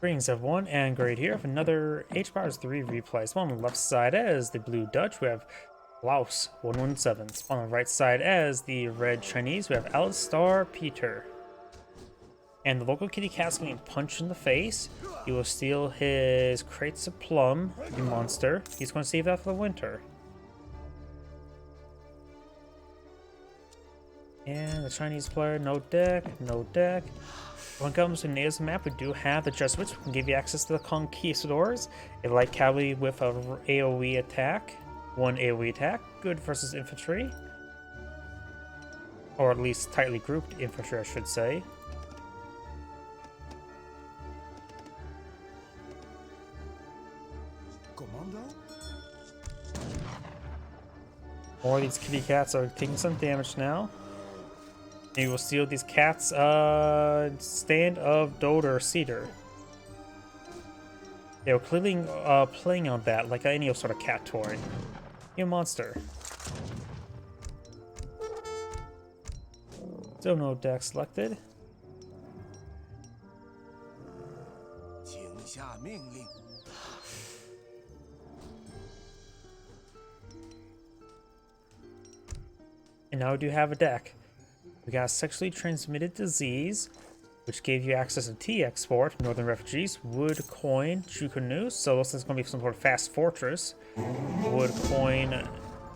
Greetings everyone, and great here with another H-3 replay. So on the left side as the Blue Dutch, we have KLauS117. On the right side as the Red Chinese, we have Alistairpeter. And the local kitty cat's getting punched in the face. He will steal his crates of plum, the monster. He's going to save that for the winter. And the Chinese player, no deck, no deck. When it comes to NATO's map, we do have the Jesuits, who can give you access to the Conquistadors, a light cavalry with a AoE attack, one AoE attack, good versus infantry, or at least tightly grouped infantry, I should say. Commando? More of these kitty cats are taking some damage now. And you will steal these cats' stand of Dode or Cedar. They were clearly playing on that like any sort of cat toy. You monster. Still no deck selected. 请下命令。 And now we do have a deck. We got sexually transmitted disease, which gave you access to tea export, northern refugees, wood coin, Chukunu, so this is going to be some sort of fast fortress, wood coin,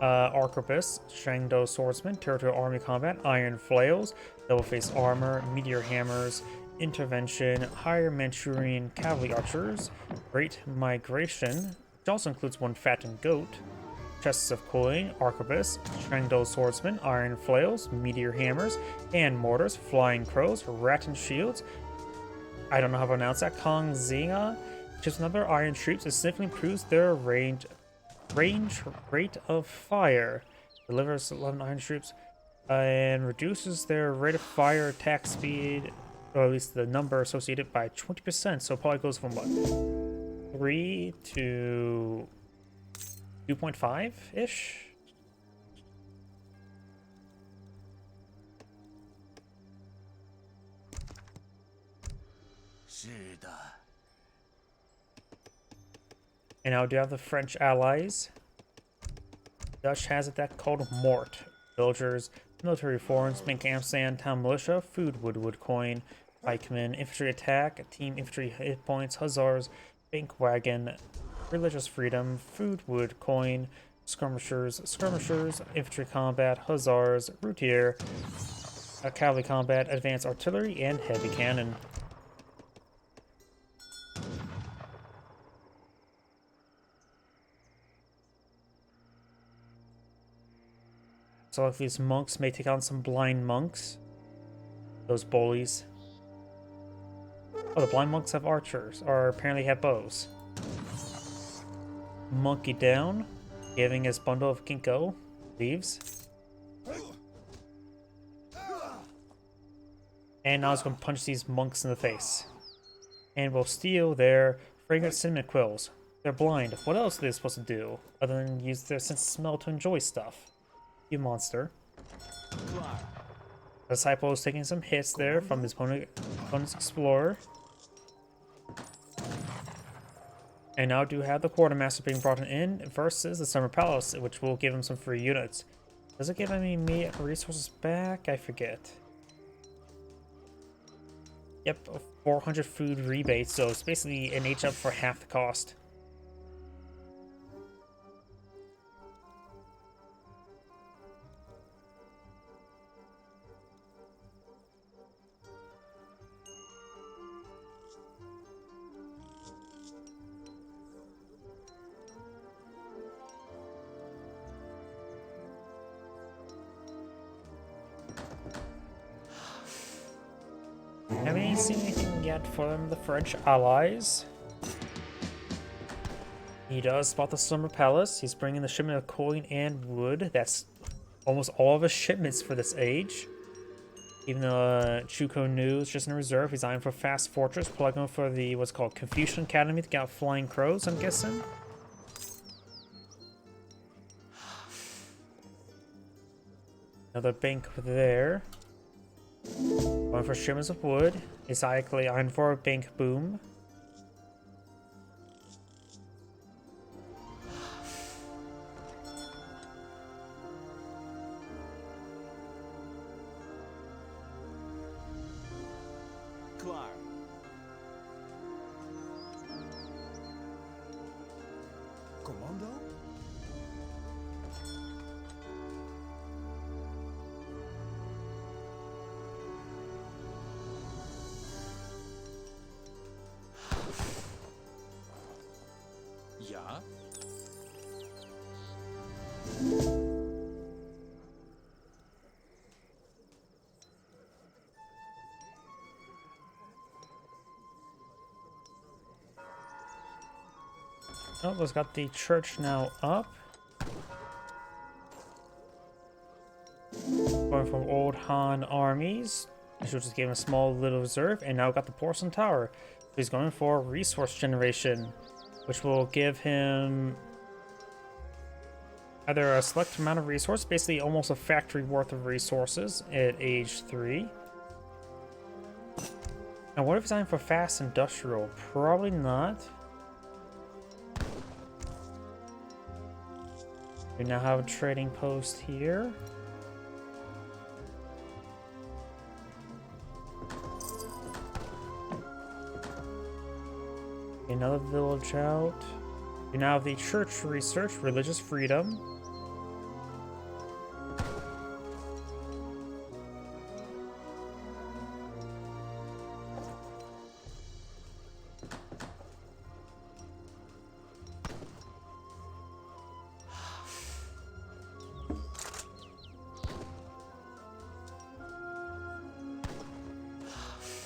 arquebus, Shangdo swordsman, territorial army combat, iron flails, double face armor, meteor hammers, intervention, higher Manchurian cavalry archers, great migration, which also includes one fattened goat, chests of coin, arquebus, Shangdo swordsman, iron flails, meteor hammers, and mortars, flying crows, rattan shields. I don't know how to pronounce that. Kong Zinga, just another iron troops. It significantly improves their range rate of fire. Delivers 11 iron troops and reduces their rate of fire attack speed, or at least the number associated, by 20%. So it probably goes from what, 3 to 2.5-ish? And now we do have the French allies. Dutch has a deck called Mort. Villagers, military reforms, bank Amsterdam, town militia, food, wood coin, pikemen, infantry attack, team infantry hit points, hussars, bank wagon, religious freedom, food, wood coin, skirmishers, infantry combat, hussars, routier, cavalry combat, advanced artillery, and heavy cannon. So if these monks may take on some blind monks, those bullies. Oh, the blind monks have archers, or apparently have bows. Monkey down, giving his bundle of ginkgo leaves. And now he's going to punch these monks in the face. And will steal their fragrant cinnamon quills. They're blind. What else are they supposed to do other than use their sense of smell to enjoy stuff? You monster. The disciple is taking some hits there from his opponent's explorer. And now do have the quartermaster being brought in versus the Summer Palace, which will give him some free units. Does it give any immediate resources back? I forget. Yep, 400 food rebate, so it's basically an H up for half the cost. Haven't seen anything yet from the French allies. He does spot the Summer Palace. He's bringing the shipment of coin and wood. That's almost all of his shipments for this age. Even though Chuko New is just in reserve, he's eyeing for Fast Fortress, plugging for the what's called Confucian Academy to get out flying crows, I'm guessing. Another bank there. Going for shipments of wood. Is likely eyeing for a bank boom. Commando? Ja. Oh, we've got the church now up. Going from old Han armies, which just gave him a small little reserve, and now we've got the porcelain tower. So he's going for resource generation, which will give him either a select amount of resource, basically almost a factory worth of resources at age 3. And what if he's going for fast industrial? Probably not. We now have a trading post here. Another village out. We now have the church research, religious freedom.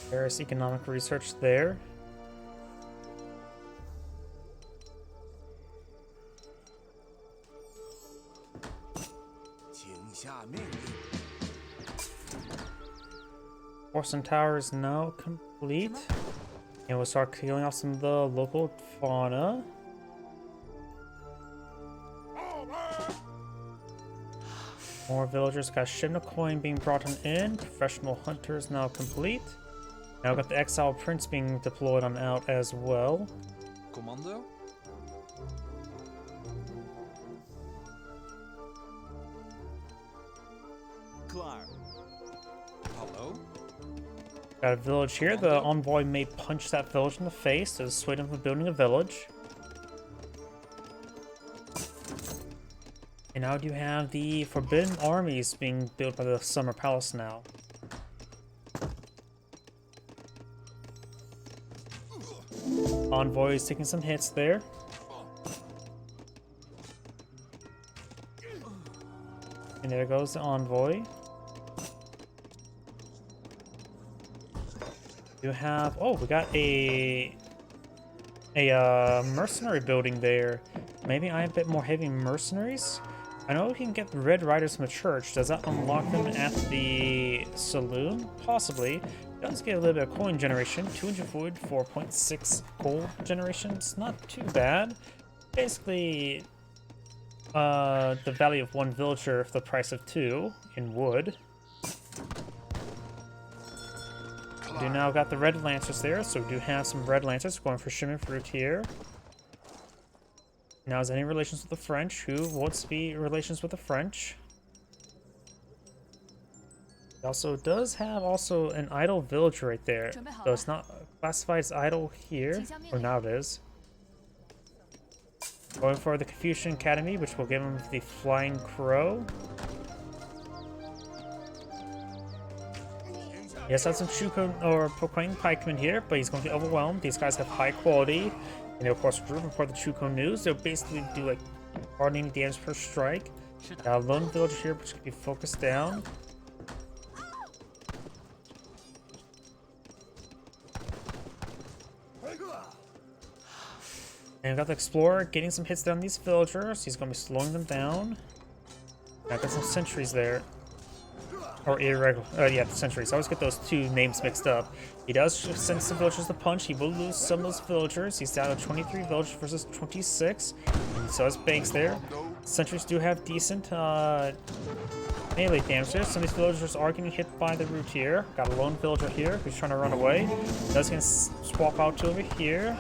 There's economic research there. Porcelain Tower is now complete. And we'll start killing off some of the local fauna. More villagers. Got Shimna coin being brought in. Professional hunters now complete. Now we've got the Exile Prince being deployed on out as well. Commando? Klaar. Hallo? Got a village here. The envoy may punch that village in the face to dissuade him from building a village. And now you have the Forbidden Armies being built by the Summer Palace now. Envoy is taking some hits there. And there goes the envoy. You have, oh, we got a mercenary building there. Maybe I have a bit more heavy mercenaries. I know we can get the Red Riders from the church. Does that unlock them at the saloon? Possibly. It does get a little bit of coin generation. 200 wood, 4.6 gold generation. It's not too bad. Basically, the value of 1 villager for the price of 2 in wood. We do now got the Red Lancers there, so we do have some Red Lancers going for Shimmer Fruit here. Now, is any relations with the French? Who wants to be relations with the French? It also does have also an idle village right there. So it's not classified as idle here, or now it is. Going for the Confucian Academy, which will give him the Flying Crow. He has some Shuko or Proclaim Pikemen here, but he's going to be overwhelmed. These guys have high quality. And of course, group report the Chuko news. They'll basically do like hardly any damage per strike. Got a lone villager here, which can be focused down. And we've got the Explorer getting some hits down these villagers. He's going to be slowing them down. I've got some sentries there. Or irregular, yeah, the sentries. I always get those two names mixed up. He does send some villagers to punch. He will lose some of those villagers. He's down to 23 villagers versus 26. And so his banks there. Sentries do have decent melee damage there. Some of these villagers are getting hit by the root here. Got a lone villager here who's trying to run away. Does get swap out to over here.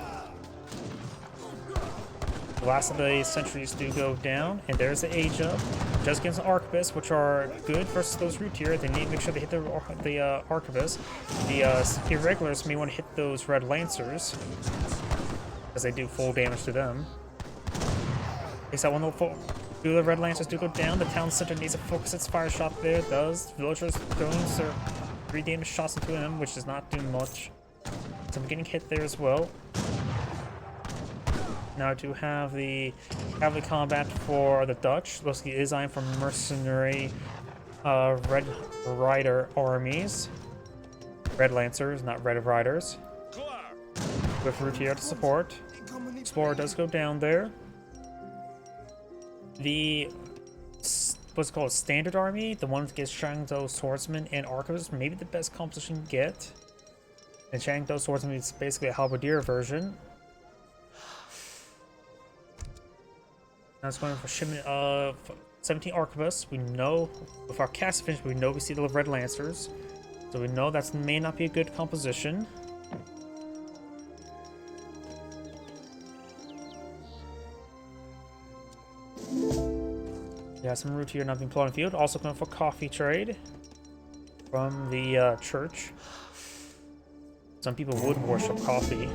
The last of the sentries do go down, and there's the age up. Does get some arquebuses, which are good versus those root tier. They need to make sure they hit the arquebus. The irregulars may want to hit those red lancers, as they do full damage to them. Takes out one little two of the red lancers do go down. The town center needs to focus its fire shot there. It does. Villagers throwing their 3 damage shots into him, which is not doing much. So I'm getting hit there as well. Now I do have the cavalry combat for the Dutch. Looks like it is designed for mercenary Red Rider armies. Red Lancers, not Red Riders. With Routier to support. Explorer does go down there. The what's it called, standard army, the one that gets Shangdo Swordsman and Archivist, maybe the best composition you can get. And Shangdo Swordsman is basically a halberdier version. Now it's going for shipment of 17 Arquebusts. We know with our cast finish, we know we see the Red Lancers. So we know that may not be a good composition. Yeah, some route here not being plotted on the field. Also going for coffee trade from the church. Some people would worship coffee.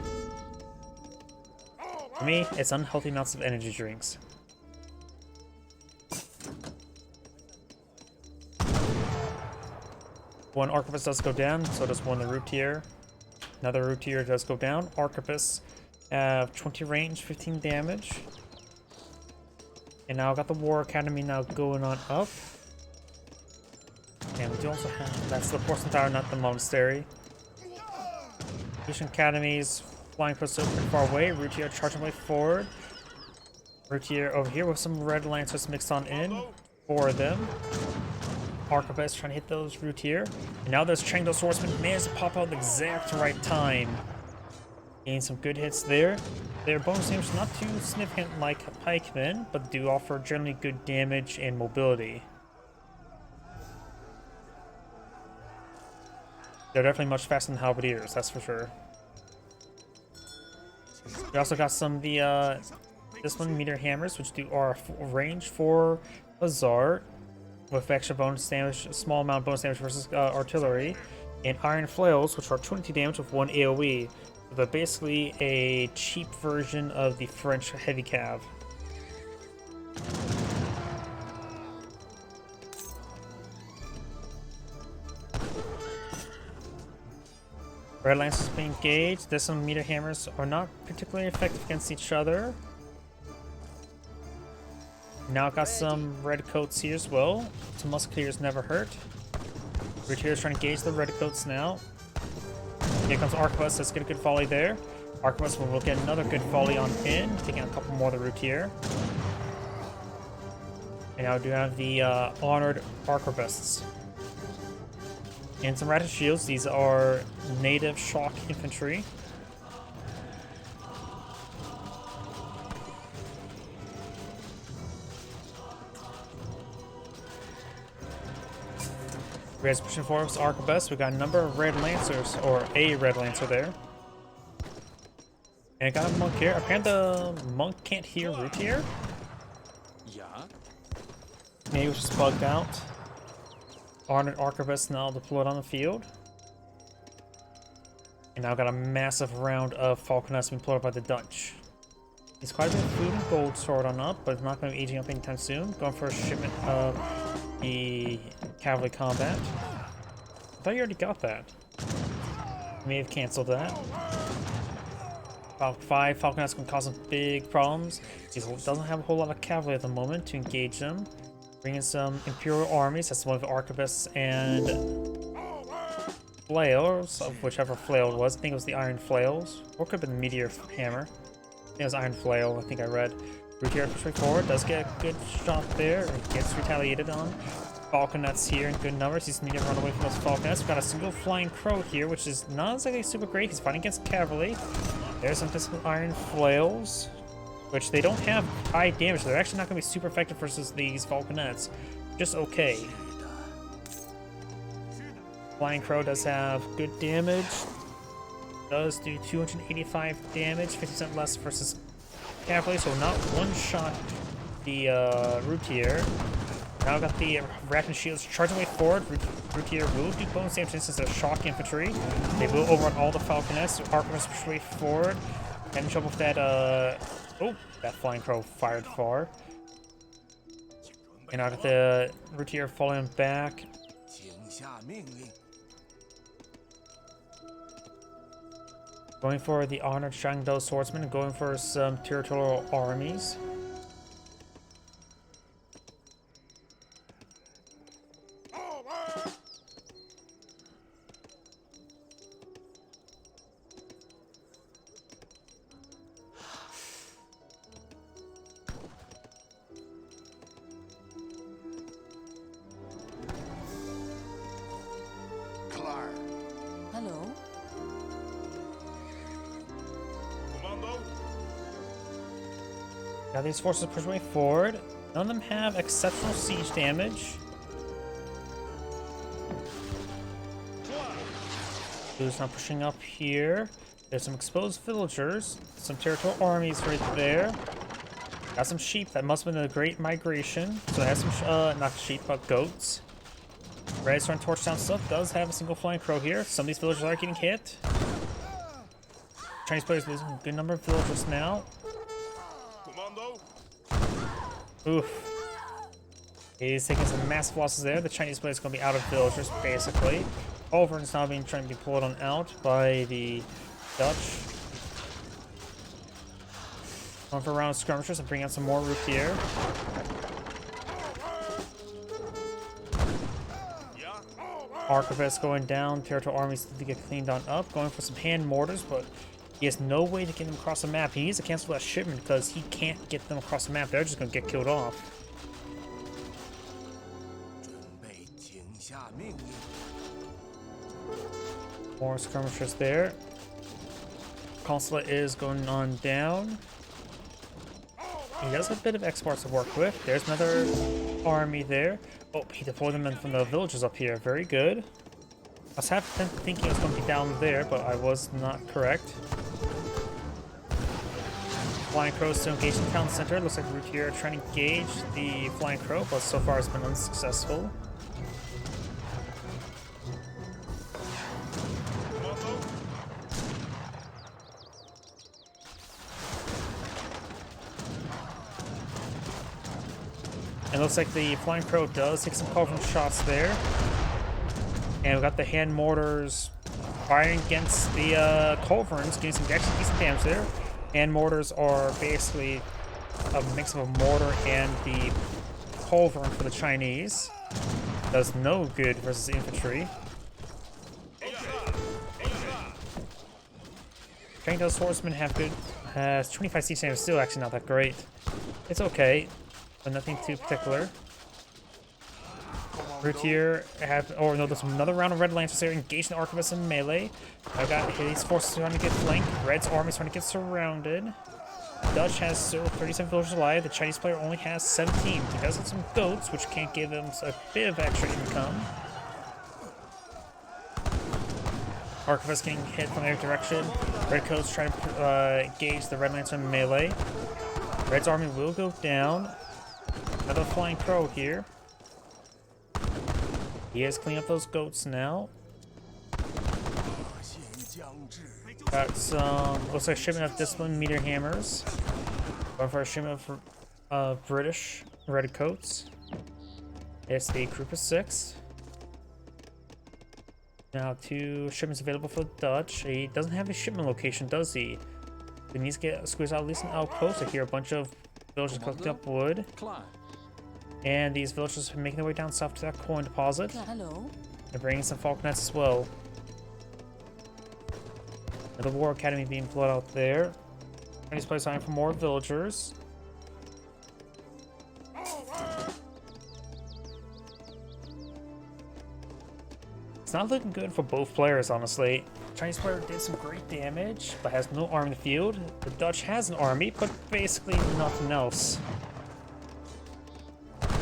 For me, it's unhealthy amounts of energy drinks. One Arquebus does go down, so does one the Routier. Another Routier does go down. Arquebus have 20 range, 15 damage. And now I've got the War Academy now going on up. And we do also have, that's the Porcelain Tower, not the Monastery. Asian Academies flying across so pretty far away. Routier charging way forward. Routier over here with some Red Lancers mixed on in. 4 of them. Arquebus trying to hit those Routier. And now those Shangdo Swordsmen managed to pop out at the exact right time. Gain some good hits there. Their bonus damage is not too significant like pikemen, but do offer generally good damage and mobility. They're definitely much faster than halberdiers, that's for sure. We also got some of the this one meter hammers, which do are range for Lazar with extra bonus damage, a small amount of bonus damage versus artillery, and iron flails, which are 22 damage with 1 AoE. They're basically a cheap version of the French heavy cav. Red Lancers being engaged. There's some meter hammers are not particularly effective against each other. Now got some red coats here as well. Some musketeers never hurt. Routiers trying to engage the red coats now. Here comes Arquebus, let's get a good volley there. Arquebus will get another good volley on in, taking out a couple more of the Routier. And now we do have the honored Arquebusts. And some Ratchet Shields, these are native shock infantry. Red's pushing forward with Arquebus. We got a number of Red Lancers, or a Red Lancer there. And I got a monk here. Apparently the monk can't hear Routier. Yeah. Maybe it was just bugged out. Honored Arquebus now deployed on the field. And now got a massive round of Falconets being deployed by the Dutch. It's quite a bit of food and gold stored on up, but it's not going to be aging up anytime soon. Going for a shipment of the cavalry combat. I thought you already got that. May have canceled that. About 5 Falconets can cause some big problems. He doesn't have a whole lot of cavalry at the moment to engage them. Bringing some Imperial armies. That's one of the Arquebusts and flails, of whichever flail it was. I think it was the Iron Flails, or it could have been the Meteor Hammer. I think it was Iron Flail. I think I read. Routier pushes forward, does get a good shot there, and gets retaliated on. Falconets here in good numbers. He's needing to run away from those Falconets. We've got a single flying crow here, which is not exactly super great. He's fighting against cavalry. There's some physical Iron Flails, which they don't have high damage. They're actually not going to be super effective versus these Falconets. Just okay. Flying crow does have good damage. Does do 285 damage, 50% less versus cavalry, so not one-shot the Routier. Now got the Ratchet Shields charging way forward. Routier will do bonus damage since they're shock infantry. They will overrun all the Falconets. Arquebus push way forward. Having trouble with that, oh, that flying crow fired far. And I got the routier falling back. 请下命令。 Going for the honored Shangdo swordsman and going for some territorial armies. Clark. Hello. Commando. Got these forces pushing way forward. None of them have exceptional siege damage. Who's not pushing up here? There's some exposed villagers, some territorial armies right there. Got some sheep. That must have been a great migration. So it has some, not sheep, but goats. Red Storm Torchdown stuff does have a single flying crow here. Some of these villagers are getting hit. Chinese players losing a good number of villagers now. Commando. Oof. He's taking some massive losses there. The Chinese players going to be out of villagers, basically. Over's now being trying to be pulled on out by the Dutch. Going for a round of skirmishers and bring out some more root here. Archivist going down. Territorial armies to get cleaned on up. Going for some hand mortars, but he has no way to get them across the map. He needs to cancel that shipment because he can't get them across the map. They're just going to get killed off. 准备请下命令。 More skirmishers there. Consulate is going on down. He does have a bit of exports to work with. There's another army there. Oh, he deployed them in from the villages up here. Very good. I was half thinking it was going to be down there, but I was not correct. Flying Crow still engaged in the town center. Looks like Routier trying to engage the Flying Crow, but so far it's been unsuccessful. It looks like the Flying Crow does take some covering shots there. And we got the hand mortars firing against the culverins, getting some actually decent damage there. Hand mortars are basically a mix of a mortar and the culverin for the Chinese. Does no good versus infantry. Shangdo swordsmen have good, has 25 siege damage, still actually not that great. It's okay, but nothing too particular. Routier have, oh no, there's another round of red lancers there, engaging the archivist in melee. I've got his forces trying to get flanked. Red's army is trying to get surrounded. Dutch has still 37 villagers alive. The Chinese player only has 17. He does have some goats, which can give him a bit of extra income. Archivist getting hit from every direction. Redcoats trying to engage the red lancer in melee. Red's army will go down. Another flying crow here. He is cleaning up those goats now. Got some, looks like a shipment of disciplined meter hammers. Going for a shipment of British redcoats. It's the group of 6. Now 2 shipments available for the Dutch. He doesn't have a shipment location, does he? He needs to get squeeze out at least an outpost. I hear a bunch of villagers collecting up wood. And these villagers are making their way down south to that coin deposit. Hello. They're bringing some falconets as well. Another war academy being blown out there. Chinese players signing for more villagers. It's not looking good for both players, honestly. Chinese player did some great damage, but has no army in the field. The Dutch has an army, but basically nothing else.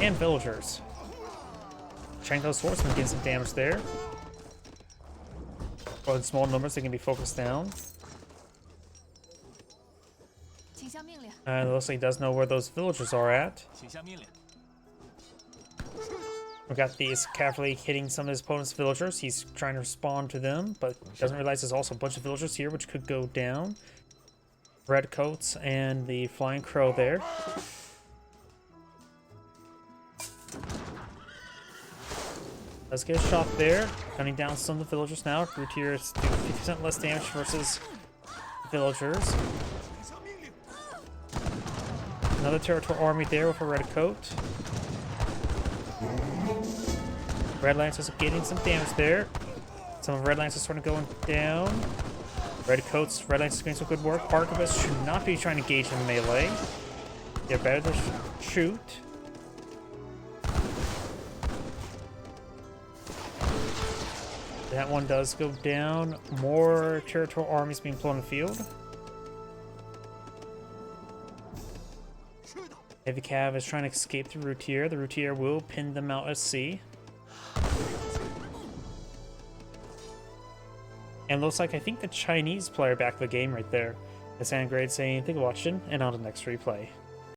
And villagers. KLauS swordsman getting some damage there. But in small numbers, they can be focused down. And it looks like he does know where those villagers are at. We got these carefully hitting some of his opponent's villagers. He's trying to respond to them, but doesn't realize there's also a bunch of villagers here which could go down. Redcoats and the flying crow there. Let's get a shot there. Gunning down some of the villagers now. Routiers do 50% less damage versus villagers. Another territorial army there with a red coat. Red Lancers are getting some damage there. Some of Red Lancers sort of going down. Red Coats, Red Lancers doing some good work. Arquebuss should not be trying to engage in melee. They're better to shoot. That one does go down. More territorial armies being put on the field. Heavy Cav is trying to escape the Routier. The Routier will pin them out at sea. And looks like I think the Chinese player back the game right there. That's Angrade saying, thank you for watching, and on to the next replay.